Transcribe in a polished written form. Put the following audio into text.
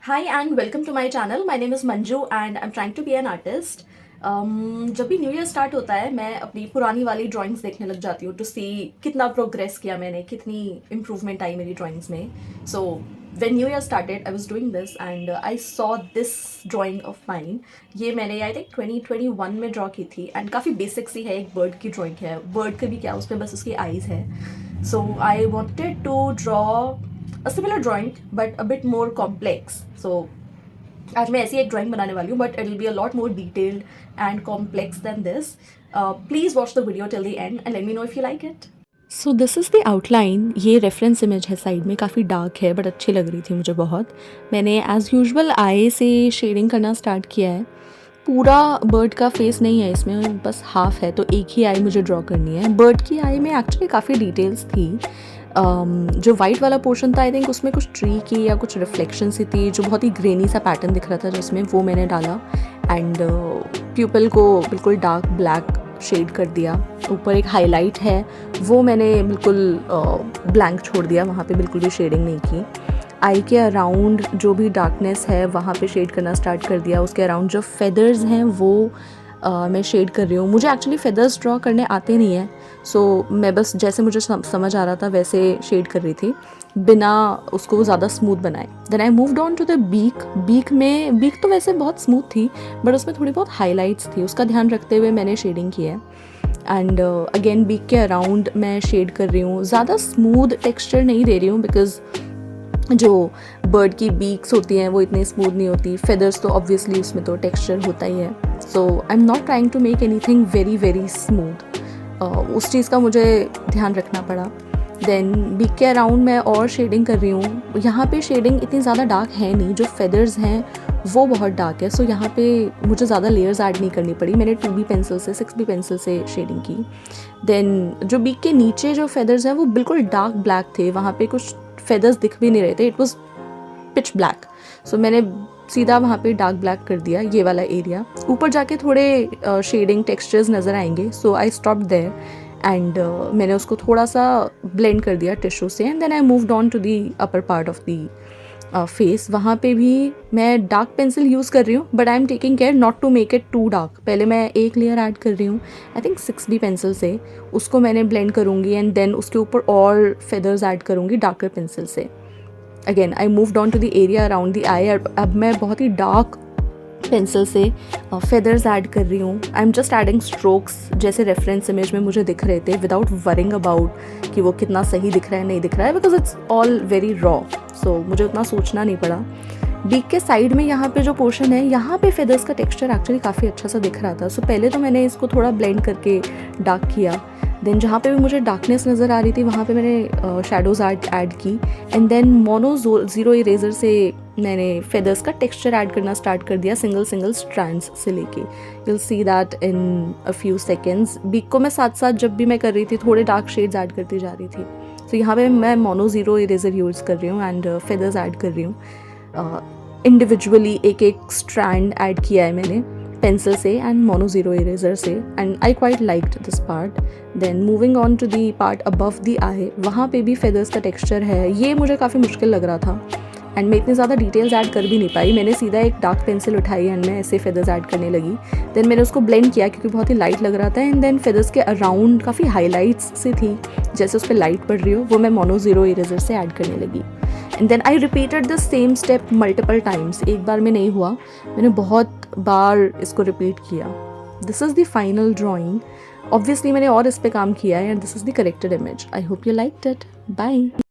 Hi and welcome to my channel. My name is Manju and I'm trying to be an artist. जब भी new year start होता है मैं अपनी पुरानी वाली ड्राइंग्स देखने लग जाती हूँ टू सी कितना प्रोग्रेस किया मैंने, कितनी इम्प्रूवमेंट आई मेरी ड्राइंग्स में. So when new year started I was doing this and I saw this drying of mine. ये मैंने आई थिंक 2021 में ड्रॉ की थी एंड काफ़ी बेसिक सी है. एक बर्ड की ड्राइंग है. बर्ड का भी क्या, उसमें बस उसकी आईज है. So I wanted to draw a similar drawing but a bit more complex. So आज मैं ऐसी एक ड्राइंग बनाने वाली हूँ but it will be a lot more detailed and complex than this. Please watch the video till the end and let me know if you like it. So this is the outline. ये reference image है side में, काफ़ी dark है but अच्छी लग रही थी मुझे बहुत. मैंने एज़ यूजुअल आई से शेडिंग करना स्टार्ट किया है. पूरा बर्ड का फेस नहीं है इसमें, बस हाफ है, तो एक ही आई मुझे ड्रॉ करनी है. बर्ड की आई में एक्चुअली काफ़ी डिटेल्स थी. जो वाइट वाला पोर्शन था आई थिंक उसमें कुछ ट्री की या कुछ रिफ्लेक्शन सी थी, जो बहुत ही ग्रेनी सा पैटर्न दिख रहा था जिसमें, वो मैंने डाला. एंड प्यूपल को बिल्कुल डार्क ब्लैक शेड कर दिया. ऊपर एक हाईलाइट है, वो मैंने बिल्कुल ब्लैंक छोड़ दिया, वहाँ पे बिल्कुल भी शेडिंग नहीं की. आई के अराउंड जो भी डार्कनेस है वहाँ पे शेड करना स्टार्ट कर दिया. उसके अराउंड जो फेदर्स हैं वो मैं शेड कर रही हूँ. मुझे एक्चुअली फेदर्स ड्रॉ करने आते नहीं हैं, सो मैं बस जैसे मुझे समझ आ रहा था वैसे शेड कर रही थी बिना उसको ज़्यादा स्मूथ बनाए. Then I moved on to the beak. Beak तो वैसे बहुत स्मूथ थी बट उसमें थोड़ी बहुत हाईलाइट्स थी, उसका ध्यान रखते हुए मैंने शेडिंग की है. एंड अगेन बीक के अराउंड मैं शेड कर रही हूँ. ज़्यादा स्मूथ टेक्सचर नहीं दे रही हूँ बिकॉज जो बर्ड की बीक्स होती हैं वो इतनी स्मूथ नहीं होती. फेदर्स तो ऑब्वियसली उसमें तो टेक्सचर होता ही है. So I am not trying to make anything very very smooth. उस चीज़ का मुझे ध्यान रखना पड़ा. देन बीक के अराउंड मैं और शेडिंग कर रही हूँ. यहाँ पे शेडिंग इतनी ज़्यादा डार्क है नहीं, जो फेदर्स हैं वो बहुत डार्क है. सो यहाँ पे मुझे ज़्यादा लेयर्स ऐड नहीं करनी पड़ी. मैंने 2B पेंसिल से 6B पेंसिल से शेडिंग की. देन जो बीक के नीचे जो फेदर्स हैं वो बिल्कुल डार्क ब्लैक थे, वहाँ पे कुछ फेदर्स दिख भी नहीं रहे थे. It was pitch black. So मैंने सीधा वहाँ पे डार्क ब्लैक कर दिया ये वाला एरिया. ऊपर जाके थोड़े शेडिंग टेक्सचर्स नज़र आएंगे, so I stop there and मैंने उसको थोड़ा सा ब्लेंड कर दिया टिश्यू से. And then I moved on to the upper part of the face. वहाँ पे भी मैं डार्क पेंसिल यूज़ कर रही हूँ but I am taking care not to make it too dark. पहले मैं एक लेयर ऐड कर रही हूँ आई थिंक 6B पेंसिल से, उसको मैंने ब्लेंड करूँगी एंड देन उसके ऊपर और फेदर्स ऐड करूँगी डार्कर पेंसिल से. Again I moved on to the area around the eye. अब मैं बहुत ही डार्क पेंसिल से फेदर्स ऐड कर रही हूँ. I am just adding strokes जैसे रेफरेंस इमेज में मुझे दिख रहे थे, विदाउट वरिंग अबाउट कि वो कितना सही दिख रहा है नहीं दिख रहा है, because it's all very raw. So मुझे उतना सोचना नहीं पड़ा. बीक के साइड में यहाँ पे जो पोर्शन है, यहाँ पे फेदर्स का टेक्सचर एक्चुअली काफ़ी अच्छा सा दिख रहा था. सो पहले तो मैंने इसको थोड़ा ब्लेंड करके डार्क किया. देन जहाँ पे भी मुझे डार्कनेस नज़र आ रही थी वहाँ पे मैंने शेडोज़ ऐड की. And then mono zero eraser से मैंने फेदर्स का टेक्सचर ऐड करना स्टार्ट कर दिया, सिंगल स्ट्रैंड्स से लेके. You'll see that in a few seconds. Beak को मैं साथ साथ जब भी मैं कर रही थी थोड़े डार्क शेड्स ऐड करती जा रही थी. तो यहाँ पे मैं मोनो ज़ीरो इरेजर यूज़ कर रही हूँ एंड फेदर्स ऐड कर रही हूँ. इंडिविजुअली एक एक स्ट्रैंड ऐड किया है मैंने पेंसिल से एंड मोनो ज़ीरो इरेजर से. And I quite liked this part. Then moving on to the part above the eye, वहाँ पे भी फेदर्स का टेक्सचर है. ये मुझे काफ़ी मुश्किल लग रहा था एंड मैं इतनी ज़्यादा डिटेल्स ऐड कर भी नहीं पाई. मैंने सीधा एक डार्क पेंसिल उठाई एंड मैं ऐसे फेदर्स ऐड करने लगी. देन मैंने उसको ब्लेंड किया क्योंकि बहुत ही लाइट लग रहा था. एंड देन फेदर्स के अराउंड काफ़ी हाईलाइट्स सी थी, जैसे उस पर लाइट पड़ रही हो, वो मैं मोनो ज़ीरो इरेजर से ऐड करने लगी. And then I repeated the same step multiple times. एक बार में नहीं हुआ, मैंने बहुत बार इसको रिपीट किया. This is the final drawing. Obviously मैंने और इस पे काम किया है and this is the corrected image. I hope you liked it. Bye.